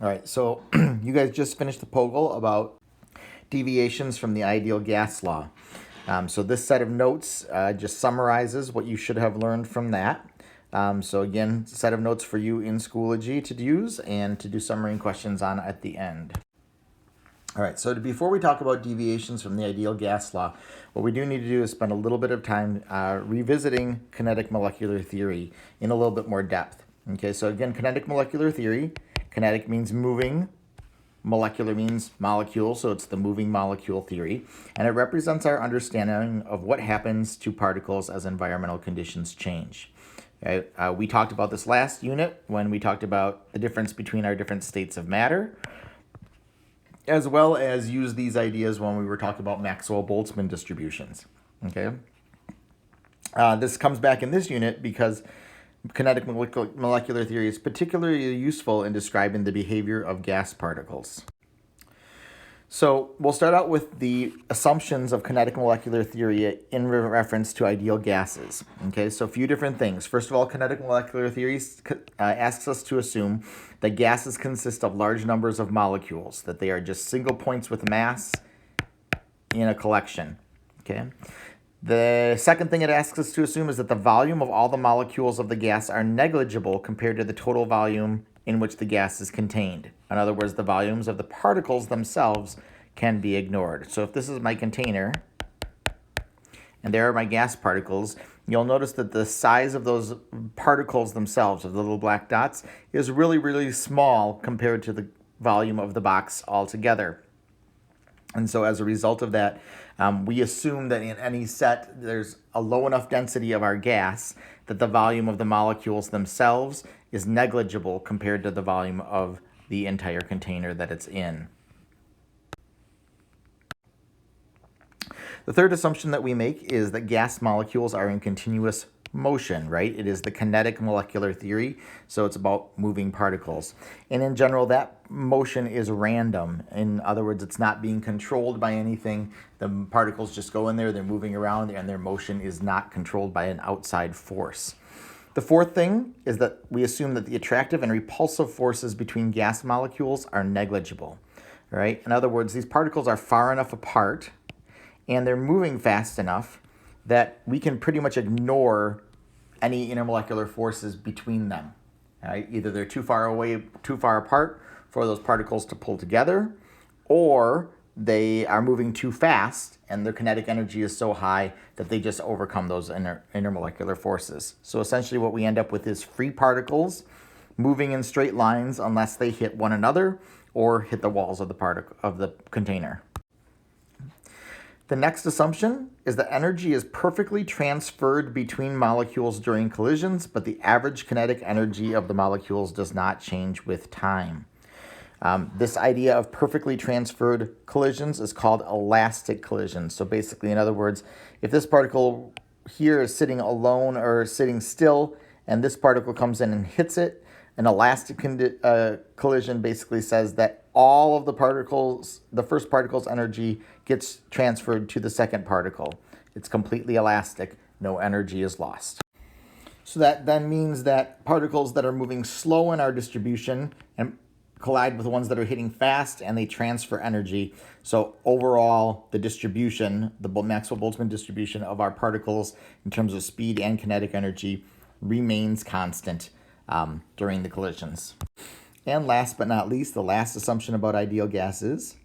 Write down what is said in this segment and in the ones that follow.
All right, so you guys just finished the POGL about deviations from the ideal gas law. So this set of notes just summarizes what you should have learned from that. So again, set of notes for you in Schoology to use and to do summary and questions on at the end. All right, so before we talk about deviations from the ideal gas law, what we do need to do is spend a little bit of time revisiting kinetic molecular theory in a little bit more depth. Okay, so again, kinetic molecular theory, kinetic means moving, molecular means molecule, so it's the moving molecule theory, and it represents our understanding of what happens to particles as environmental conditions change. Okay? We talked about this last unit when we talked about the difference between our different states of matter, as well as use these ideas when we were talking about Maxwell-Boltzmann distributions. Okay, this comes back in this unit because kinetic molecular theory is particularly useful in describing the behavior of gas particles. So we'll start out with the assumptions of kinetic molecular theory in reference to ideal gases. Okay, so a few different things. First of all, kinetic molecular theory asks us to assume that gases consist of large numbers of molecules, that they are just single points with mass in a collection. Okay. The second thing it asks us to assume is that the volume of all the molecules of the gas are negligible compared to the total volume in which the gas is contained. In other words, the volumes of the particles themselves can be ignored. So if this is my container, and there are my gas particles, you'll notice that the size of those particles themselves, of the little black dots, is really, really small compared to the volume of the box altogether. And so as a result of that, we assume that in any set, there's a low enough density of our gas that the volume of the molecules themselves is negligible compared to the volume of the entire container that it's in. The third assumption that we make is that gas molecules are in continuous motion, right? It is the kinetic molecular theory, so it's about moving particles. And in general, that motion is random. In other words, it's not being controlled by anything. The particles just go in there, they're moving around, and their motion is not controlled by an outside force. The fourth thing is that we assume that the attractive and repulsive forces between gas molecules are negligible, right? In other words, these particles are far enough apart and they're moving fast enough that we can pretty much ignore any intermolecular forces between them. Right? Either they're too far away, too far apart for those particles to pull together, or they are moving too fast and their kinetic energy is so high that they just overcome those intermolecular forces. So essentially what we end up with is free particles moving in straight lines unless they hit one another or hit the walls of the container. The next assumption is that energy is perfectly transferred between molecules during collisions, but the average kinetic energy of the molecules does not change with time. This idea of perfectly transferred collisions is called elastic collisions. So basically, in other words, if this particle here is sitting alone or sitting still, and this particle comes in and hits it, an elastic collision basically says that all of the particles, the first particle's energy gets transferred to the second particle. It's completely elastic. No energy is lost. So that then means that particles that are moving slow in our distribution and collide with the ones that are hitting fast and they transfer energy. So overall, the distribution, the Maxwell-Boltzmann distribution of our particles in terms of speed and kinetic energy remains constant during the collisions. And last but not least, the last assumption about ideal gases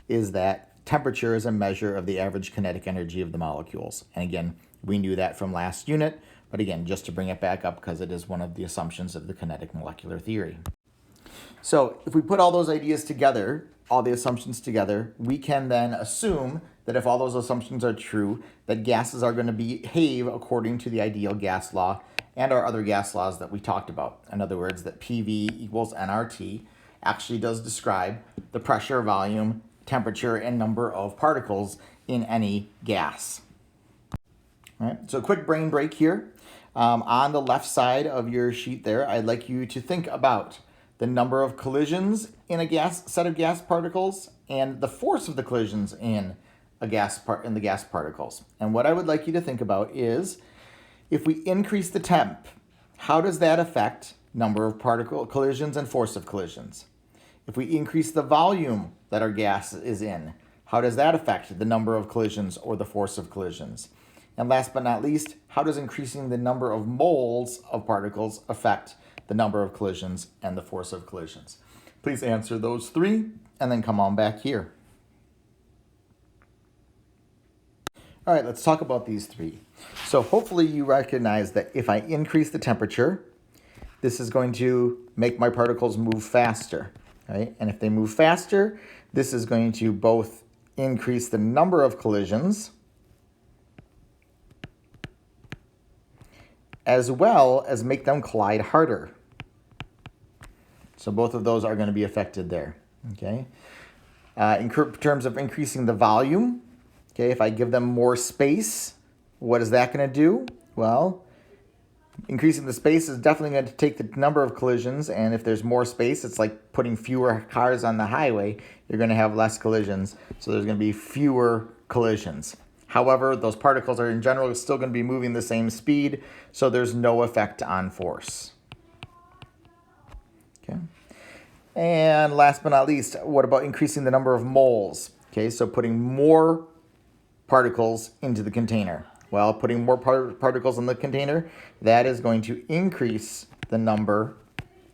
is that temperature is a measure of the average kinetic energy of the molecules. And again, we knew that from last unit, but again, just to bring it back up because it is one of the assumptions of the kinetic molecular theory. So if we put all those ideas together, all the assumptions together, we can then assume that if all those assumptions are true, that gases are going to behave according to the ideal gas law and our other gas laws that we talked about. In other words, that PV equals nRT actually does describe the pressure, volume, temperature, and number of particles in any gas. All right, so a quick brain break here. On the left side of your sheet there, I'd like you to think about the number of collisions in a set of gas particles and the force of the collisions in the gas particles. And what I would like you to think about is, if we increase the temp, how does that affect number of particle collisions and force of collisions? If we increase the volume that our gas is in, how does that affect the number of collisions or the force of collisions? And last but not least, how does increasing the number of moles of particles affect the number of collisions and the force of collisions? Please answer those three and then come on back here. All right, let's talk about these three. So hopefully you recognize that if I increase the temperature, this is going to make my particles move faster, right? And if they move faster, this is going to both increase the number of collisions as well as make them collide harder. So both of those are going to be affected there, okay? In terms of increasing the volume, okay, if I give them more space, what is that going to do? Well, increasing the space is definitely going to take the number of collisions, and if there's more space, it's like putting fewer cars on the highway. You're going to have less collisions, so there's going to be fewer collisions. However, those particles are in general still going to be moving the same speed, so there's no effect on force. Okay. And last but not least, what about increasing the number of moles? Okay, so putting more particles into the container. Well, putting more particles in the container, that is going to increase the number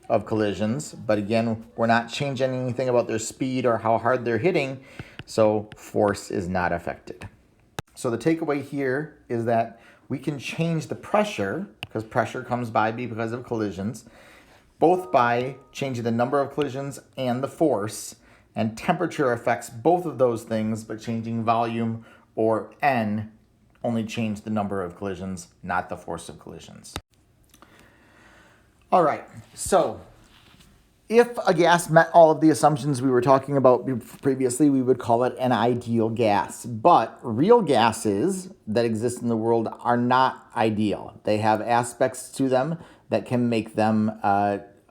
of collisions. But again, we're not changing anything about their speed or how hard they're hitting, so force is not affected. So the takeaway here is that we can change the pressure, because pressure comes by because of collisions, both by changing the number of collisions and the force, and temperature affects both of those things, but changing volume or N only change the number of collisions, not the force of collisions. All right, so if a gas met all of the assumptions we were talking about previously, we would call it an ideal gas. But real gases that exist in the world are not ideal. They have aspects to them that can make them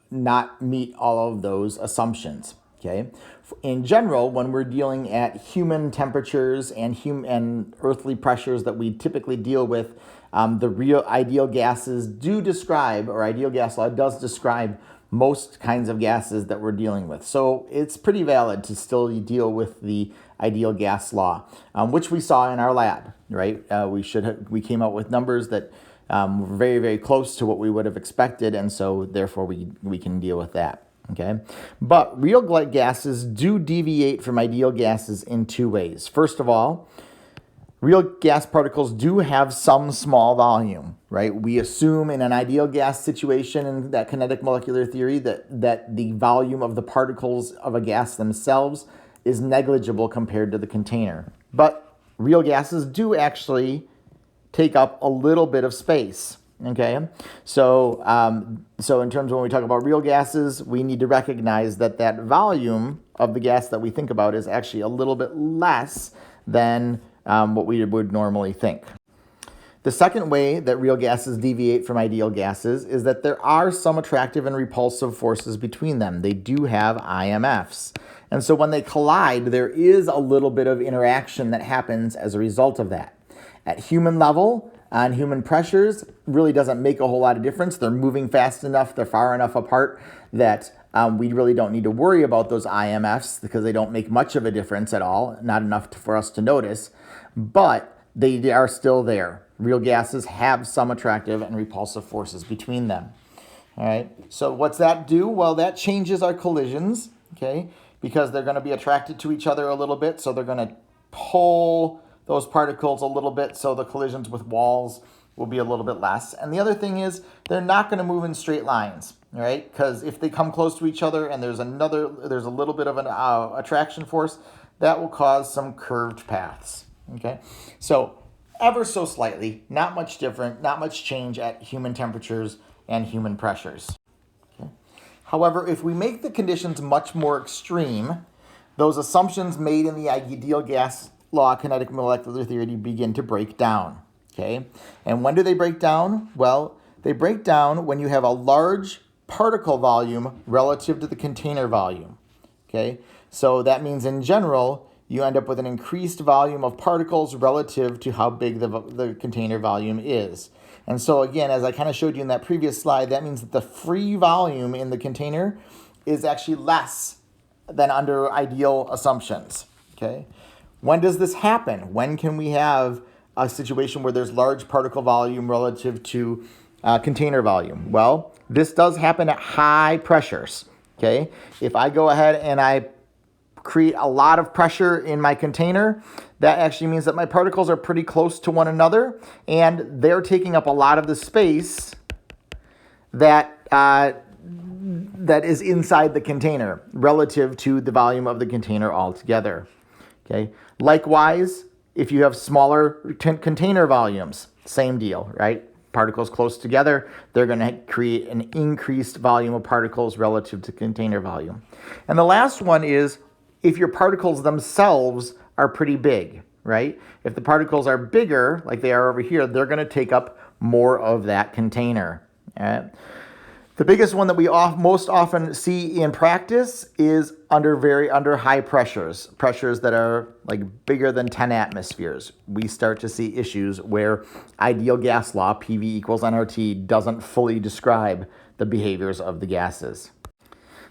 not meet all of those assumptions. Okay. In general, when we're dealing at human temperatures and earthly pressures that we typically deal with, the real ideal gases do describe, or ideal gas law does describe, most kinds of gases that we're dealing with. So it's pretty valid to still deal with the ideal gas law, which we saw in our lab, right? We came out with numbers that were very, very close to what we would have expected, and so therefore we can deal with that. Okay, but real gases do deviate from ideal gases in two ways. First of all, real gas particles do have some small volume, right? We assume in an ideal gas situation in that kinetic molecular theory that the volume of the particles of a gas themselves is negligible compared to the container. But real gases do actually take up a little bit of space. Okay, so in terms of when we talk about real gases, we need to recognize that volume of the gas that we think about is actually a little bit less than what we would normally think. The second way that real gases deviate from ideal gases is that there are some attractive and repulsive forces between them. They do have IMFs. And so when they collide, there is a little bit of interaction that happens as a result of that. At human level, on human pressures, really doesn't make a whole lot of difference. They're moving fast enough, they're far enough apart that we really don't need to worry about those IMFs because they don't make much of a difference at all, not enough for us to notice, but they are still there. Real gases have some attractive and repulsive forces between them. All right, so what's that do? Well, that changes our collisions, okay, because they're going to be attracted to each other a little bit, so they're going to pull those particles a little bit, so the collisions with walls will be a little bit less. And the other thing is they're not going to move in straight lines, right? Because if they come close to each other and there's a little bit of an attraction force, that will cause some curved paths, okay? So ever so slightly, not much different, not much change at human temperatures and human pressures. Okay? However, if we make the conditions much more extreme, those assumptions made in the ideal gas law, kinetic molecular theory, begin to break down, okay? And when do they break down? Well, they break down when you have a large particle volume relative to the container volume, okay? So that means in general, you end up with an increased volume of particles relative to how big the container volume is. And so again, as I kind of showed you in that previous slide, that means that the free volume in the container is actually less than under ideal assumptions. Okay. When does this happen? When can we have a situation where there's large particle volume relative to container volume? Well, this does happen at high pressures. Okay. If I go ahead and I create a lot of pressure in my container, that actually means that my particles are pretty close to one another and they're taking up a lot of the space that that is inside the container relative to the volume of the container altogether. Okay. Likewise, if you have smaller container volumes, same deal, right? Particles close together, they're going to create an increased volume of particles relative to container volume. And the last one is if your particles themselves are pretty big, right? If the particles are bigger, like they are over here, they're going to take up more of that container. All right? The biggest one that we most often see in practice is under high pressures that are like bigger than 10 atmospheres. We start to see issues where ideal gas law, PV equals nRT, doesn't fully describe the behaviors of the gases.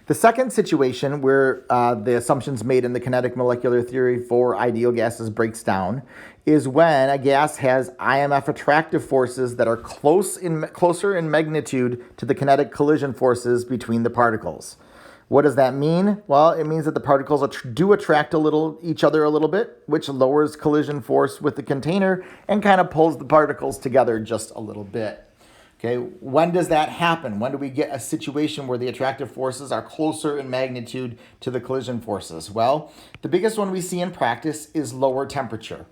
The second situation where the assumptions made in the kinetic molecular theory for ideal gases breaks down is when a gas has IMF attractive forces that are closer in magnitude to the kinetic collision forces between the particles. What does that mean? Well, it means that the particles do attract each other a little bit, which lowers collision force with the container and kind of pulls the particles together just a little bit. Okay, when does that happen? When do we get a situation where the attractive forces are closer in magnitude to the collision forces? Well, the biggest one we see in practice is lower temperature,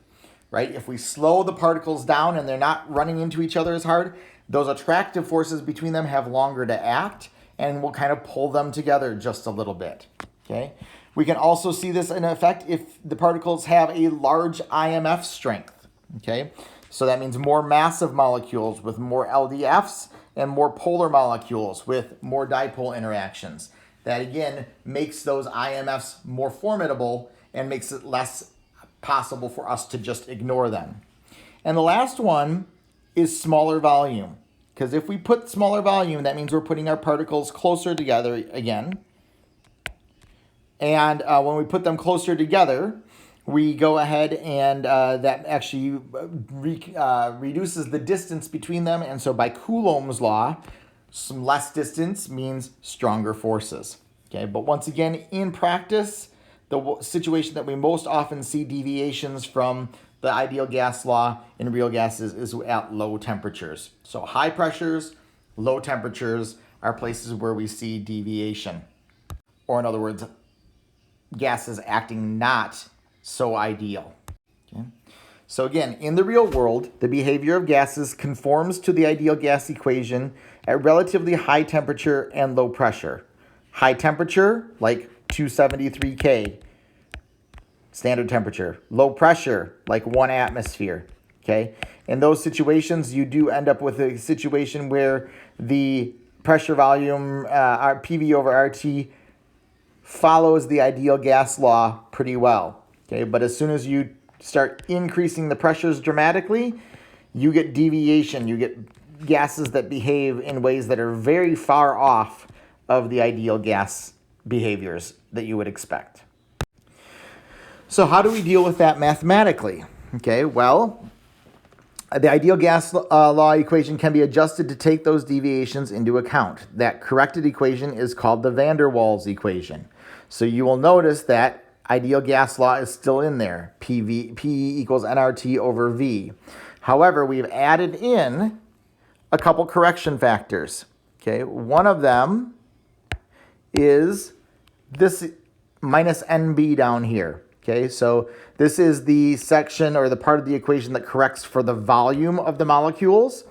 right? If we slow the particles down and they're not running into each other as hard, those attractive forces between them have longer to act and will kind of pull them together just a little bit, okay? We can also see this in effect if the particles have a large IMF strength, okay? So that means more massive molecules with more LDFs and more polar molecules with more dipole interactions. That again makes those IMFs more formidable and makes it less possible for us to just ignore them. And the last one is smaller volume. Because if we put smaller volume, that means we're putting our particles closer together again. And when we put them closer together, we go ahead and that actually reduces the distance between them. And so by Coulomb's law, some less distance means stronger forces. Okay, but once again, in practice, the situation that we most often see deviations from the ideal gas law in real gases is at low temperatures. So high pressures, low temperatures are places where we see deviation. Or in other words, gases acting not so ideal. Okay. So again, in the real world, the behavior of gases conforms to the ideal gas equation at relatively high temperature and low pressure. High temperature, like 273 K, standard temperature. Low pressure, like 1 atmosphere. Okay. In those situations, you do end up with a situation where the pressure volume, PV over RT, follows the ideal gas law pretty well. Okay, but as soon as you start increasing the pressures dramatically, you get deviation. You get gases that behave in ways that are very far off of the ideal gas behaviors that you would expect. So how do we deal with that mathematically? Okay, well, the ideal gas law equation can be adjusted to take those deviations into account. That corrected equation is called the van der Waals equation. So you will notice that ideal gas law is still in there. P equals nRT over V. However, we've added in a couple correction factors. Okay, one of them is this minus NB down here. Okay, so this is the section or the part of the equation that corrects for the volume of the molecules,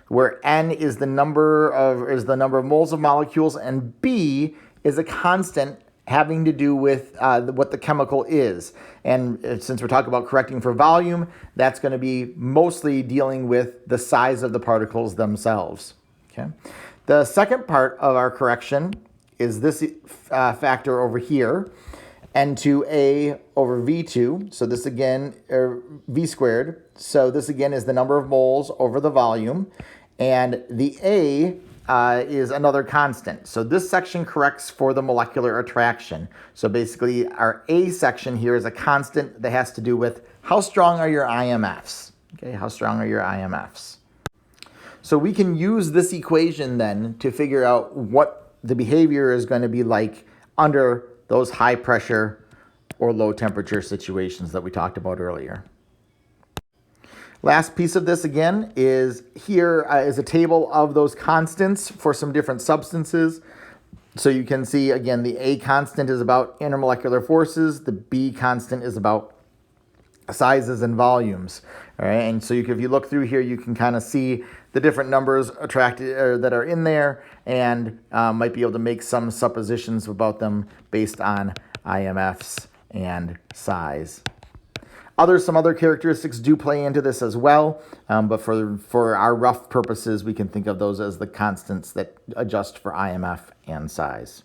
where N is the number of moles of molecules, and B is a constant having to do with what the chemical is. And since we're talking about correcting for volume, that's going to be mostly dealing with the size of the particles themselves. Okay. The second part of our correction is this factor over here, N2A over V2. So this again, V squared. So this again is the number of moles over the volume. And the A is another constant. So this section corrects for the molecular attraction. So basically our A section here is a constant that has to do with how strong are your IMFs. Okay, how strong are your IMFs? So we can use this equation then to figure out what the behavior is going to be like under those high pressure or low temperature situations that we talked about earlier. Last piece of this again is here is a table of those constants for some different substances. So you can see again the A constant is about intermolecular forces, the B constant is about sizes and volumes. All right, and so if you look through here, you can kind of see the different numbers attracted that are in there, and might be able to make some suppositions about them based on IMFs and size. Some other characteristics do play into this as well, but for our rough purposes, we can think of those as the constants that adjust for IMF and size.